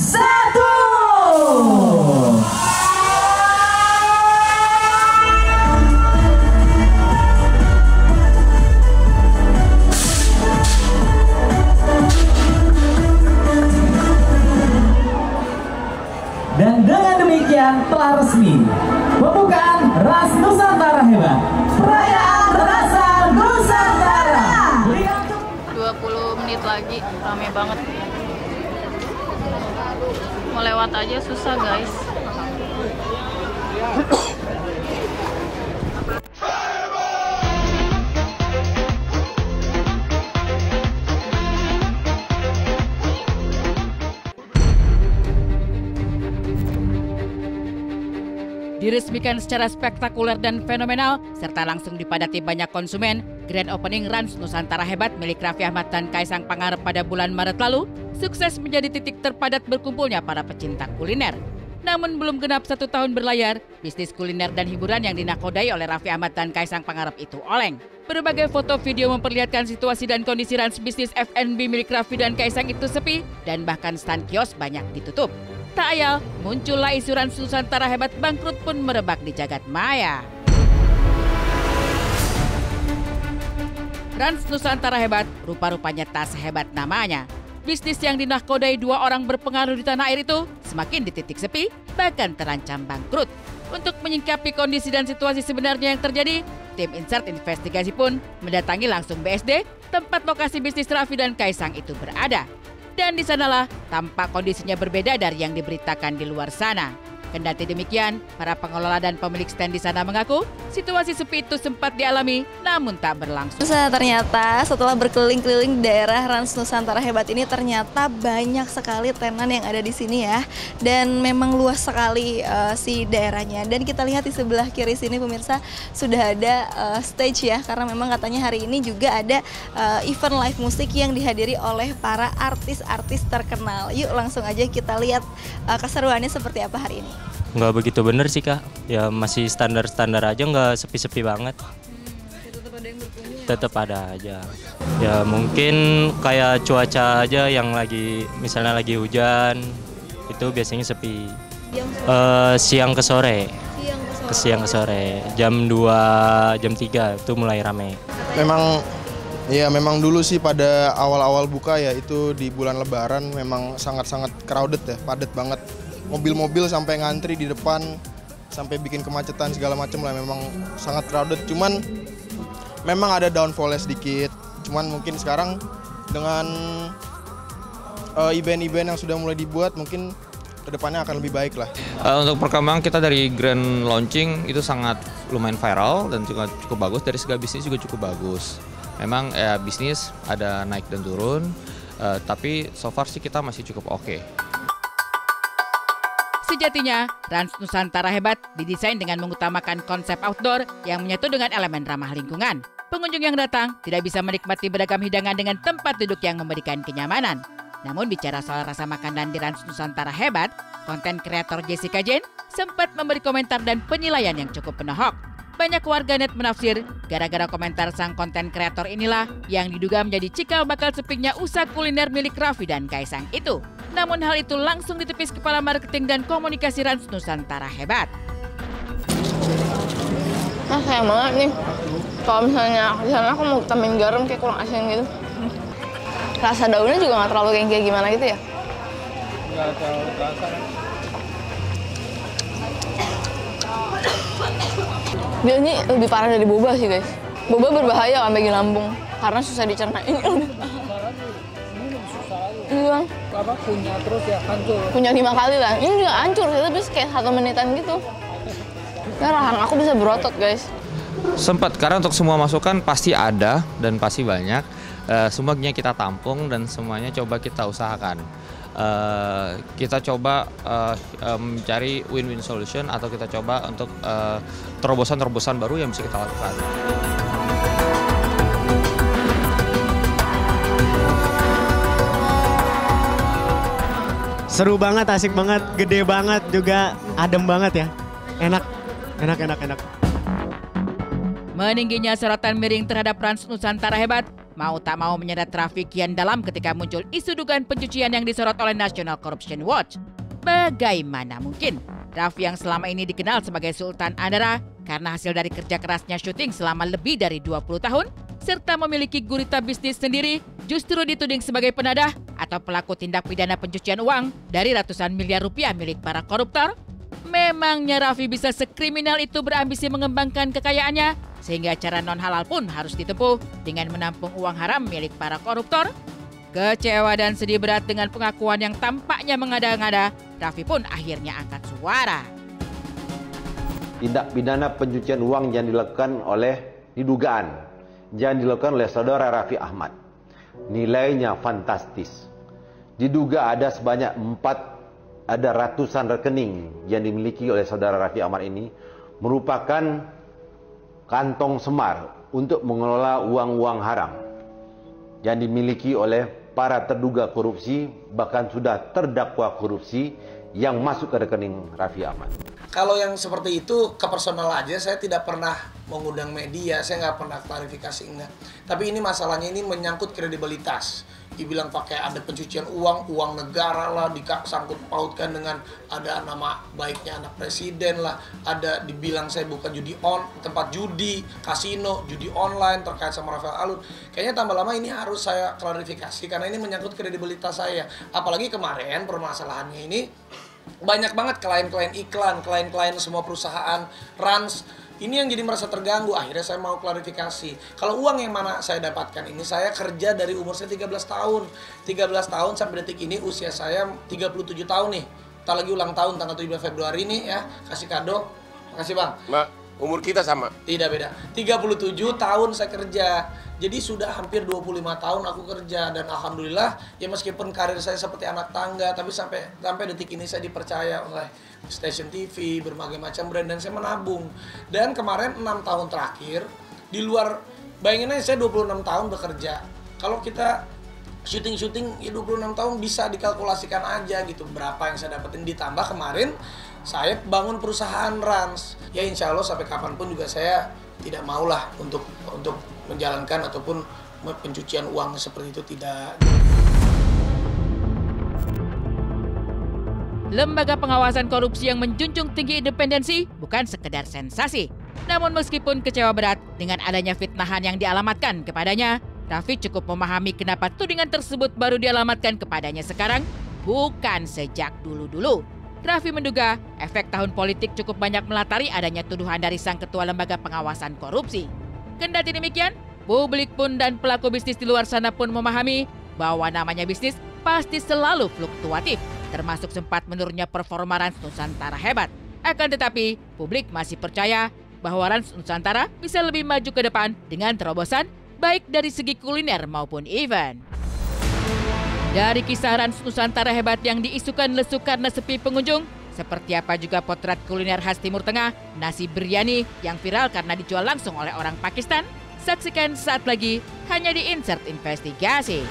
Dan dengan demikian telah resmi pembukaan Ras Nusantara Hebat, perayaan Rasa Nusantara. 20 menit lagi, rame banget. Mau lewat aja susah guys. Diresmikan secara spektakuler dan fenomenal, serta langsung dipadati banyak konsumen, Grand Opening Rans Nusantara Hebat milik Raffi Ahmad dan Kaisang Pangarep pada bulan Maret lalu, sukses menjadi titik terpadat berkumpulnya para pecinta kuliner. Namun belum genap 1 tahun berlayar, bisnis kuliner dan hiburan yang dinakodai oleh Raffi Ahmad dan Kaisang Pangarep itu oleng. Berbagai foto video memperlihatkan situasi dan kondisi Rans bisnis F&B milik Raffi dan Kaisang itu sepi, dan bahkan stand kios banyak ditutup. Tak ayal, muncullah isu Rans Nusantara Hebat bangkrut pun merebak di jagat maya. Rans Nusantara Hebat rupa-rupanya tak sehebat namanya. Bisnis yang dinahkodai 2 orang berpengaruh di tanah air itu semakin di titik sepi, bahkan terancam bangkrut. Untuk menyingkapi kondisi dan situasi sebenarnya yang terjadi, tim Insert Investigasi pun mendatangi langsung BSD, tempat lokasi bisnis Raffi dan Kaisang itu berada. Dan di sanalah tampak kondisinya berbeda dari yang diberitakan di luar sana. Kendati demikian, para pengelola dan pemilik stand di sana mengaku situasi sepi itu sempat dialami, namun tak berlangsung. Ternyata setelah berkeliling-keliling daerah Rans Nusantara Hebat ini, ternyata banyak sekali tenan yang ada di sini ya. Dan memang luas sekali si daerahnya. Dan kita lihat di sebelah kiri sini pemirsa sudah ada stage ya, karena memang katanya hari ini juga ada event live musik yang dihadiri oleh para artis-artis terkenal. Yuk langsung aja kita lihat keseruannya seperti apa hari ini. Nggak begitu bener sih Kak, ya masih standar-standar aja, nggak sepi-sepi banget. Tetap ada yang berkunjung. Tetap ada aja. Ya mungkin kayak cuaca aja yang lagi, misalnya lagi hujan, itu biasanya sepi. Siang ke sore. Siang ke sore. Jam 2, jam 3 itu mulai rame. Memang dulu sih pada awal-awal buka ya, itu di bulan Lebaran memang sangat-sangat crowded ya, padat banget. Mobil-mobil sampai ngantri di depan, sampai bikin kemacetan segala macam lah, memang sangat crowded. Cuman memang ada downfall-nya sedikit. Cuman mungkin sekarang dengan event-event yang sudah mulai dibuat, mungkin kedepannya akan lebih baik lah. Untuk perkembangan kita dari grand launching itu sangat lumayan viral dan juga cukup bagus. Dari segi bisnis juga cukup bagus. Memang ya bisnis ada naik dan turun, tapi so far sih kita masih cukup oke. Sejatinya, Rans Nusantara Hebat didesain dengan mengutamakan konsep outdoor yang menyatu dengan elemen ramah lingkungan. Pengunjung yang datang tidak bisa menikmati beragam hidangan dengan tempat duduk yang memberikan kenyamanan. Namun bicara soal rasa makanan di Rans Nusantara Hebat, konten kreator Jessica Jane sempat memberi komentar dan penilaian yang cukup penohok. Banyak warganet menafsir, gara-gara komentar sang konten kreator inilah yang diduga menjadi cikal bakal sepinya usaha kuliner milik Raffi dan Kaisang itu. Namun hal itu langsung ditepis Kepala Marketing dan Komunikasi Rans Nusantara Hebat. Nah sayang banget nih, kalau misalnya di sana aku mau tambahin garam kayak kurang asin gitu. Rasa daunnya juga nggak terlalu kayak gimana gitu ya? Nggak terlalu terasa. Dia ini lebih parah dari boba sih guys. Boba berbahaya kan bagi lambung karena susah dicerna. Ini udah. Iya. Apa punya terus ya hancur. Punya 5 kali lah. Ini juga hancur sih, tapi kayak 1 menitan gitu. Ya rahang aku bisa berotot guys. Sempat, karena untuk semua masukan pasti ada dan pasti banyak. Semuanya kita tampung dan semuanya coba kita usahakan. Kita coba mencari win-win solution atau kita coba untuk terobosan-terobosan baru yang bisa kita lakukan. Seru banget, asik banget, gede banget juga, adem banget ya. Enak. Meningginya sorotan miring terhadap Rans Nusantara Hebat mau tak mau menyeret Raffi kian dalam ketika muncul isu dugaan pencucian yang disorot oleh National Corruption Watch. Bagaimana mungkin Raffi yang selama ini dikenal sebagai Sultan Andara karena hasil dari kerja kerasnya syuting selama lebih dari 20 tahun, serta memiliki gurita bisnis sendiri, justru dituding sebagai penadah atau pelaku tindak pidana pencucian uang dari ratusan miliar rupiah milik para koruptor? Memangnya Raffi bisa sekriminal itu berambisi mengembangkan kekayaannya sehingga cara non-halal pun harus ditempuh dengan menampung uang haram milik para koruptor? Kecewa dan sedih berat dengan pengakuan yang tampaknya mengada-ngada, Raffi pun akhirnya angkat suara. Tindak pidana pencucian uang yang dilakukan oleh saudara Raffi Ahmad nilainya fantastis. Diduga ada sebanyak ada ratusan rekening yang dimiliki oleh saudara Raffi Ahmad ini merupakan kantong semar untuk mengelola uang-uang haram yang dimiliki oleh para terduga korupsi, bahkan sudah terdakwa korupsi yang masuk ke rekening Raffi Ahmad. Kalau yang seperti itu ke personal aja, saya tidak pernah mengundang media, saya nggak pernah klarifikasi, enggak. Tapi ini masalahnya ini menyangkut kredibilitas. Dibilang pakai ada pencucian uang negara lah, disangkut pautkan dengan ada nama baiknya anak presiden lah, ada dibilang saya buka tempat judi, kasino, judi online terkait sama Rafael Alun. Kayaknya tambah lama ini harus saya klarifikasi karena ini menyangkut kredibilitas saya. Apalagi kemarin permasalahannya ini banyak banget klien-klien iklan, klien-klien semua perusahaan, Rans. Ini yang jadi merasa terganggu, akhirnya saya mau klarifikasi. Kalau uang yang mana saya dapatkan ini, saya kerja dari umur saya 13 tahun. 13 tahun sampai detik ini usia saya 37 tahun nih. Kita lagi ulang tahun tanggal 17 Februari nih ya, kasih kado. Makasih Bang. Mbak, umur kita sama? Tidak beda. 37 tahun saya kerja. Jadi sudah hampir 25 tahun aku kerja dan alhamdulillah ya meskipun karir saya seperti anak tangga tapi sampai detik ini saya dipercaya oleh stasiun TV, berbagai macam brand dan saya menabung. Dan kemarin 6 tahun terakhir di luar, bayangin aja saya 26 tahun bekerja. Kalau kita syuting ya 26 tahun bisa dikalkulasikan aja gitu berapa yang saya dapetin, ditambah kemarin saya bangun perusahaan Rans. Ya insya Allah sampai kapanpun juga saya tidak maulah untuk menjalankan ataupun pencucian uang seperti itu, tidak. Lembaga pengawasan korupsi yang menjunjung tinggi independensi bukan sekedar sensasi. Namun meskipun kecewa berat dengan adanya fitnahan yang dialamatkan kepadanya, Raffi cukup memahami kenapa tudingan tersebut baru dialamatkan kepadanya sekarang, bukan sejak dulu-dulu. Raffi menduga efek tahun politik cukup banyak melatari adanya tuduhan dari sang ketua lembaga pengawasan korupsi. Kendati demikian, publik pun dan pelaku bisnis di luar sana pun memahami bahwa namanya bisnis pasti selalu fluktuatif, termasuk sempat menurunnya performa Rans Nusantara Hebat. Akan tetapi, publik masih percaya bahwa Rans Nusantara bisa lebih maju ke depan dengan terobosan baik dari segi kuliner maupun event. Dari kisah Rans Nusantara Hebat yang diisukan lesu karena sepi pengunjung, seperti apa juga potret kuliner khas Timur Tengah, nasi biryani yang viral karena dijual langsung oleh orang Pakistan? Saksikan saat lagi hanya di Insert Investigasi.